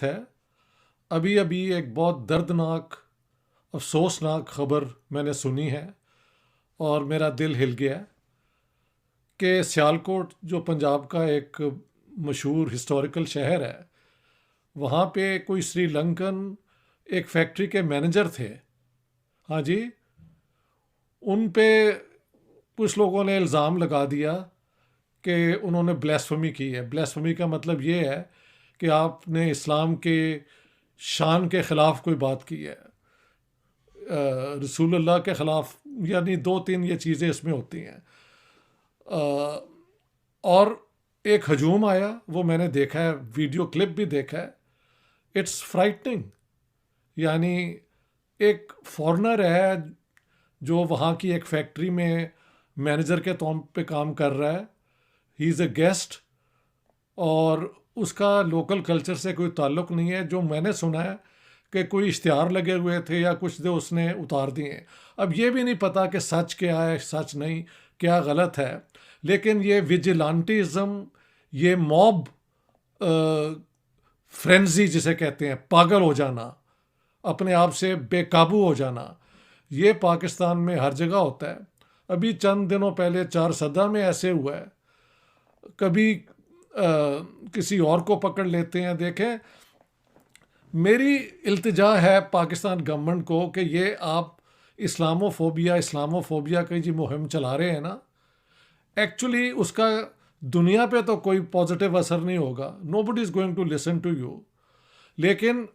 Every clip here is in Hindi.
वक्त है, अभी अभी एक बहुत दर्दनाक अफसोसनाक खबर मैंने सुनी है और मेरा दिल हिल गया कि सियालकोट जो पंजाब का एक मशहूर हिस्टोरिकल शहर है, वहाँ पे कोई श्रीलंकन एक फैक्ट्री के मैनेजर थे। हाँ जी, उन पे कुछ लोगों ने इल्ज़ाम लगा दिया कि उन्होंने ब्लास्फेमी की है। ब्लास्फेमी का मतलब ये है कि आपने इस्लाम के शान के ख़िलाफ़ कोई बात की है, रसूलुल्लाह के ख़िलाफ़, यानी दो तीन ये चीज़ें इसमें होती हैं। और एक हजूम आया, वो मैंने देखा है, वीडियो क्लिप भी देखा है। It's frightening. यानी एक फॉरेनर है जो वहाँ की एक फैक्ट्री में मैनेजर के तौर पे काम कर रहा है, ही इज़ अ गेस्ट, और उसका लोकल कल्चर से कोई ताल्लुक़ नहीं है। जो मैंने सुना है कि कोई इश्तिहार लगे हुए थे या कुछ जो उसने उतार दिए। अब ये भी नहीं पता कि सच क्या है, सच नहीं, क्या गलत है। लेकिन ये विजिलांटिज़म, ये मॉब फ्रेंजी जिसे कहते हैं, पागल हो जाना, अपने आप से बेकाबू हो जाना, ये पाकिस्तान में हर जगह होता है। अभी चंद दिनों पहले 4 सदा में ऐसे हुआ है। कभी किसी और को पकड़ लेते हैं। देखें, मेरी इल्तिजा है पाकिस्तान गवर्नमेंट को कि ये आप इस्लामोफोबिया की जी मुहिम चला रहे हैं ना, एक्चुअली उसका दुनिया पे तो कोई पॉजिटिव असर नहीं होगा। Nobody is going to listen to you. लेकिन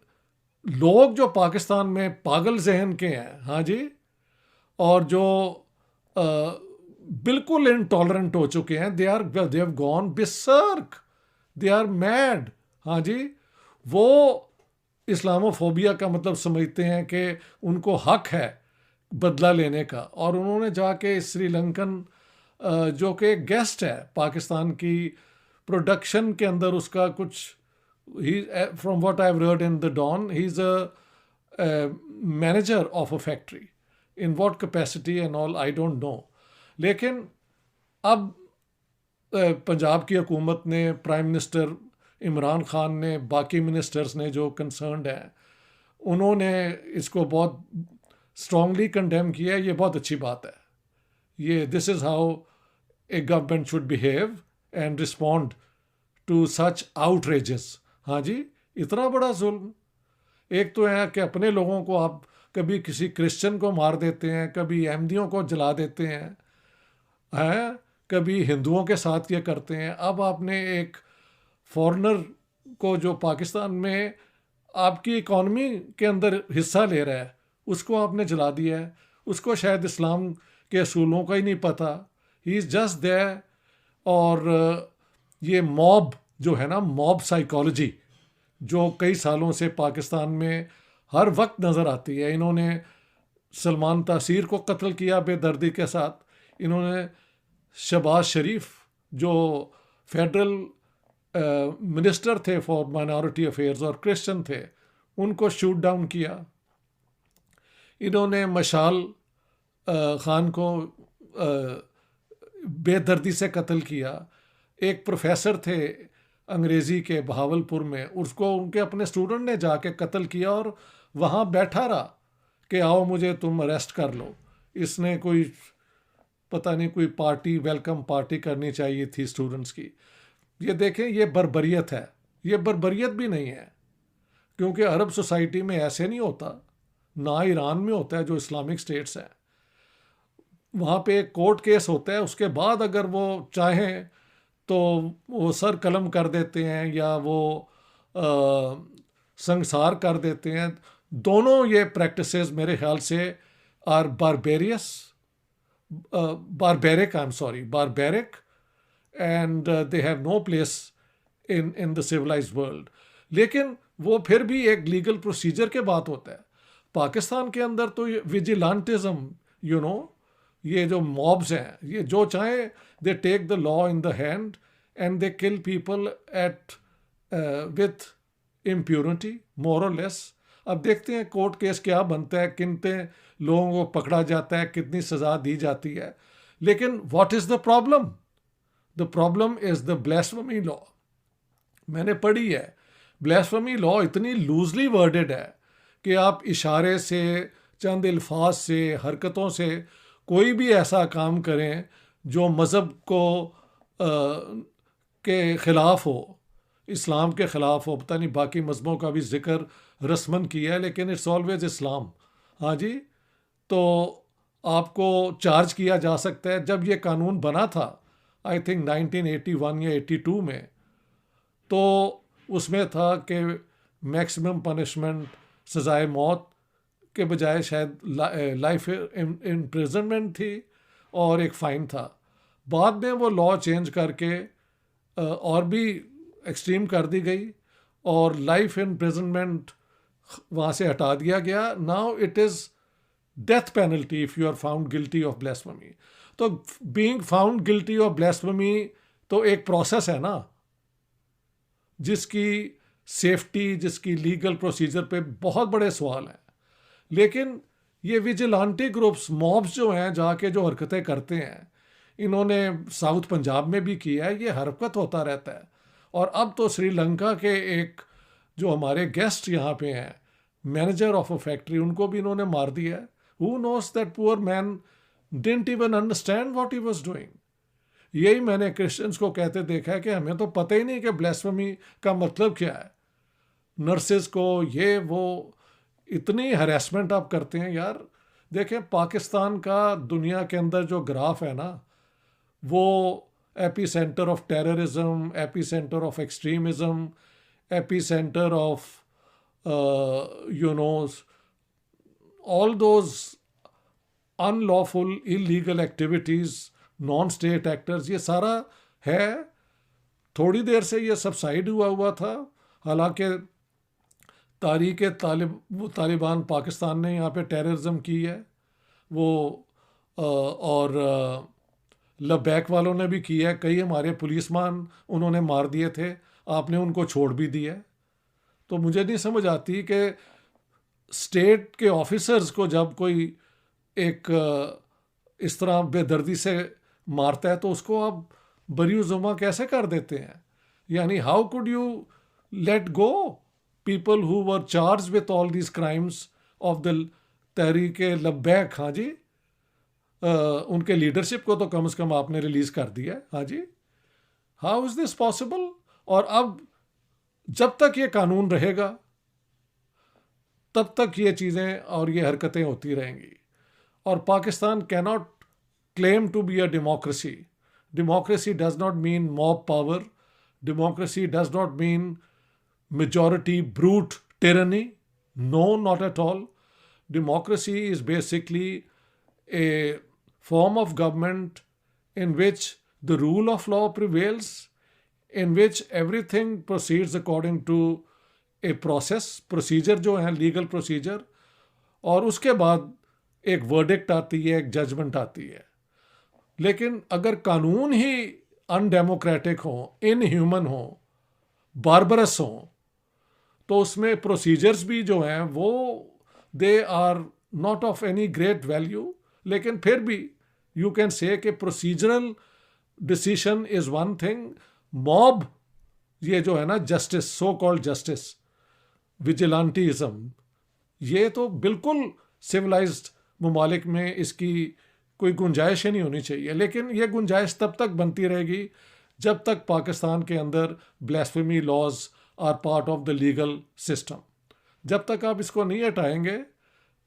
लोग जो पाकिस्तान में पागल जहन के हैं, हाँ जी, और जो बिल्कुल इनटॉलरेंट हो चुके हैं, they have gone berserk, they are mad. हाँ जी, वो इस्लामोफोबिया का मतलब समझते हैं कि उनको हक है बदला लेने का। और उन्होंने जाके श्रीलंकन जो कि गेस्ट है पाकिस्तान की प्रोडक्शन के अंदर, उसका कुछ, ही from what I have read in the Dawn, he is a manager of a factory. In what capacity and all, I don't know. लेकिन अब पंजाब की हुकूमत ने, प्राइम मिनिस्टर इमरान खान ने, बाकी मिनिस्टर्स ने जो कंसर्न्ड हैं, उन्होंने इसको बहुत स्ट्रांगली कंडेम किया है। ये बहुत अच्छी बात है। ये this is how a government should behave and respond to such outrages. हाँ जी, इतना बड़ा जुल्म। एक तो है कि अपने लोगों को आप कभी किसी क्रिश्चियन को मार देते हैं, कभी अहमदियों को जला देते हैं, कभी हिंदुओं के साथ ये करते हैं। अब आपने एक फॉरेनर को जो पाकिस्तान में आपकी इकॉनमी के अंदर हिस्सा ले रहा है, उसको आपने जला दिया है। उसको शायद इस्लाम के असूलों का ही नहीं पता। He is just there. और ये मॉब जो है ना, मॉब साइकोलॉजी, जो कई सालों से पाकिस्तान में हर वक्त नज़र आती है। इन्होंने सलमान तासीर को कत्ल किया बेदर्दी के साथ। इन्होंने शहबाज शरीफ जो फेडरल मिनिस्टर थे फॉर माइनॉरिटी अफेयर्स और क्रिश्चियन थे, उनको शूट डाउन किया। इन्होंने मशाल खान को बेदर्दी से कत्ल किया। एक प्रोफेसर थे अंग्रेज़ी के बहावलपुर में, उसको उनके अपने स्टूडेंट ने जाके कत्ल किया और वहाँ बैठा रहा कि आओ मुझे तुम अरेस्ट कर लो। इसने कोई पता नहीं, कोई पार्टी, वेलकम पार्टी करनी चाहिए थी स्टूडेंट्स की। ये देखें, ये बर्बरियत है। ये बर्बरियत भी नहीं है, क्योंकि अरब सोसाइटी में ऐसे नहीं होता, ना ईरान में होता है जो इस्लामिक स्टेट्स हैं। वहाँ पे एक कोर्ट केस होता है, उसके बाद अगर वो चाहें तो वो सर कलम कर देते हैं या वो संसार कर देते हैं। दोनों ये प्रैक्टिसेस मेरे ख्याल से are barbaric and they have no place in the civilised world. लेकिन वो फिर भी एक लीगल प्रोसीजर के बात होता है। पाकिस्तान के अंदर तो विजिलेंटिज्म, यू नो, ये जो मॉब्स हैं, ये जो चाहे they take the law in the hand and they kill people at with impunity, more और लेस। अब देखते हैं कोर्ट केस क्या बनता है, कितने लोगों को पकड़ा जाता है, कितनी सज़ा दी जाती है। लेकिन what is the problem? The problem is the blasphemy law. मैंने पढ़ी है, ब्लेस्फेमी लॉ इतनी लूजली वर्डेड है कि आप इशारे से, चंद अल्फाज से, हरकतों से कोई भी ऐसा काम करें जो मज़हब को के ख़िलाफ़ हो, इस्लाम के ख़िलाफ़ हो। पता नहीं बाकी मज़हबों का भी ज़िक्र रस्मन किया है, लेकिन इट्स ऑलवेज इस्लाम। हाँ जी, तो आपको चार्ज किया जा सकता है। जब ये कानून बना था आई थिंक 1981 या 82 में, तो उसमें था कि मैक्सिमम पनिशमेंट सज़ाए मौत के बजाय शायद लाइफ इम्प्रिजनमेंट थी और एक फ़ाइन था। बाद में वो लॉ चेंज करके और भी एक्सट्रीम कर दी गई और लाइफ इम्प्रिजनमेंट वहाँ से हटा दिया गया। Now it is death penalty if you are found guilty of blasphemy. तो being found guilty of blasphemy तो एक प्रोसेस है ना, जिसकी सेफ्टी, जिसकी लीगल प्रोसीजर पे बहुत बड़े सवाल हैं। लेकिन ये विजिलांटी ग्रुप्स, मॉब्स जो हैं, जाके जो हरकतें करते हैं, इन्होंने साउथ पंजाब में भी किया है, ये हरकत होता रहता है। और अब तो श्रीलंका के एक जो हमारे गेस्ट यहाँ पे हैं, मैनेजर ऑफ अ फैक्ट्री, उनको भी इन्होंने मार दिया है। Who knows that poor man didn't even understand what he was doing. यही मैंने क्रिश्चियंस को कहते देखा है कि हमें तो पता ही नहीं कि ब्लेस्फेमी का मतलब क्या है। नर्सेज को ये वो इतनी हरेसमेंट आप करते हैं यार। देखें, पाकिस्तान का दुनिया के अंदर जो ग्राफ है ना, वो AP centre of terrorism, AP centre of extremism, AP centre of you know all those unlawful illegal activities, non state actors, ये सारा है। थोड़ी देर से ये सबसाइड हुआ था। हालांकि तारीख तालिबान पाकिस्तान ने यहाँ पे टेररिज्म की है वो, और लबैक वालों ने भी किया है। कई हमारे पुलिसमान उन्होंने मार दिए थे, आपने उनको छोड़ भी दिया। तो मुझे नहीं समझ आती कि स्टेट के ऑफिसर्स को जब कोई एक इस तरह बेदर्दी से मारता है तो उसको आप बरीउज़ुमा कैसे कर देते हैं? यानी how could you let go people who were charged with all these crimes of the Tehreek Labbaik. हाँ जी, उनके लीडरशिप को तो कम से कम आपने रिलीज़ कर दिया। हाँ जी, हाउ इज़ दिस पॉसिबल? और अब जब तक ये कानून रहेगा तब तक ये चीज़ें और ये हरकतें होती रहेंगी। और Pakistan cannot claim to be a democracy. Democracy does not mean mob power. Democracy does not mean majority brute tyranny. No, not at all. Democracy is basically a form of government in which the rule of law prevails, in which everything proceeds according to a process, procedure जो है legal procedure, और उसके बाद एक verdict आती है, एक judgment आती है। लेकिन अगर कानून ही अनडेमोक्रेटिक हो, इनह्यूमन हो, बारबरस हो, तो उसमें प्रोसीजर्स भी जो हैं वो they are not of any great value. लेकिन फिर भी यू कैन से कि procedural decision is one thing. Mob, ये जो है ना justice, so called justice, vigilantism, ये तो बिल्कुल सिविलाइज्ड ममालिक में इसकी कोई गुंजाइश ही नहीं होनी चाहिए। लेकिन ये गुंजाइश तब तक बनती रहेगी जब तक पाकिस्तान के अंदर blasphemy laws are part of the legal system. जब तक आप इसको नहीं हटाएंगे,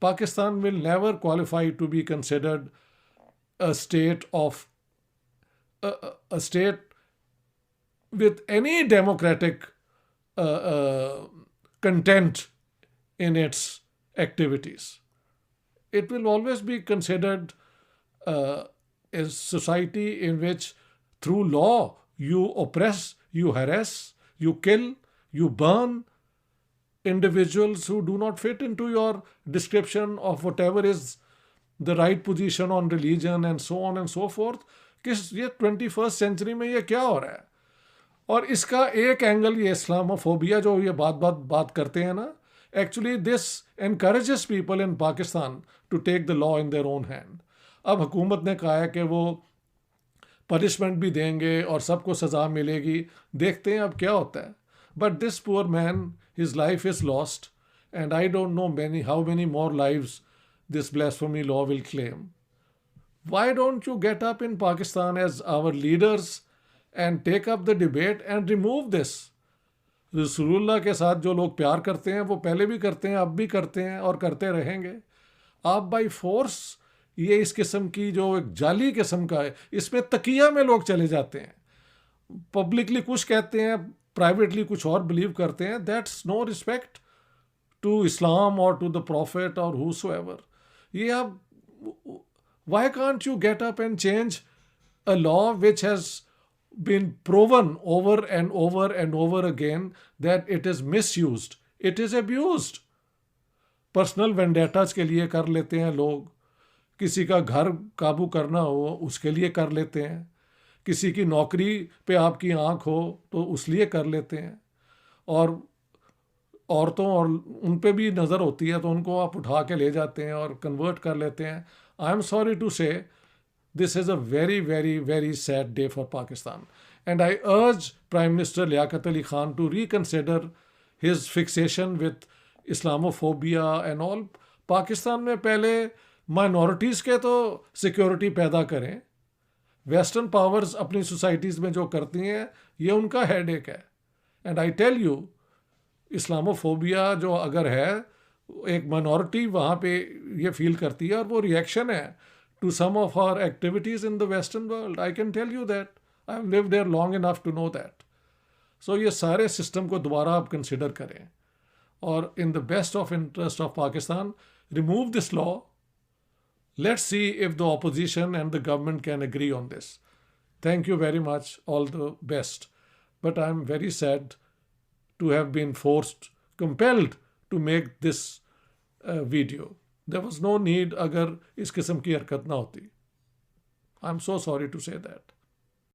Pakistan will never qualify to be considered a state of a state with any democratic content in its activities. It will always be considered a society in which through law you oppress, you harass, you kill, you burn individuals who do not fit into your description of whatever is the right position on religion and so on and so forth. किस ये 21st century में ये क्या हो रहा है? और इसका एक एंगल ये इस्लामोफोबिया जो ये बात करते हैं ना, actually this encourages people in Pakistan to take the law in their own hand. अब हुकूमत ने कहा है कि वो पनिशमेंट भी देंगे और सबको सज़ा मिलेगी। देखते हैं अब क्या होता है। But this poor man, his life is lost, and I don't know how many more lives this blasphemy law will claim. Why don't you get up in Pakistan as our leaders and take up the debate and remove this? रसूलुल्लाह के साथ जो लोग प्यार करते हैं वो पहले भी करते हैं, अब भी करते हैं और करते रहेंगे. आप बाई फोर्स ये इस किस्म की जो एक जाली किस्म का है, इसमें तकिया में लोग चले जाते हैं, पब्लिकली कुछ कहते हैं, प्राइवेटली कुछ और बिलीव करते हैं. That's no respect to Islam और टू द प्रॉफिट और whosoever. ये आप, why can't you get up and change a law which has been proven over and over and over again that it is misused, it is abused. Personal vendettas के लिए कर लेते हैं लोग, किसी का घर काबू करना हो उसके लिए कर लेते हैं, किसी की नौकरी पे आपकी आंख हो तो उस लिए कर लेते हैं, और औरतों और उन पे भी नज़र होती है तो उनको आप उठा के ले जाते हैं और कन्वर्ट कर लेते हैं. आई एम सॉरी टू से this is a very, very, very sad day for Pakistan. And I urge Prime Minister Liaquat Ali Khan to reconsider his fixation with Islamophobia and all. Pakistan में पहले माइनॉरिटीज़ के तो सिक्योरिटी पैदा करें. वेस्टर्न पावर्स अपनी सोसाइटीज़ में जो करती हैं ये उनका हेडेक है. And I tell you, Islamophobia जो अगर है, एक माइनॉरिटी वहाँ पे ये फील करती है और वो रिएक्शन है to some of our activities in the Western world. I can tell you that. I've lived there long enough to know that. So ये सारे सिस्टम को दोबारा आप कंसिडर करें और in the best of interest of Pakistan, remove this law. Let's see if the opposition and the government can agree on this. Thank you very much. All the best. But I'm very sad to have been compelled to make this video. There was no need अगर इस किस्म की हरकत ना होती. I'm so sorry to say that.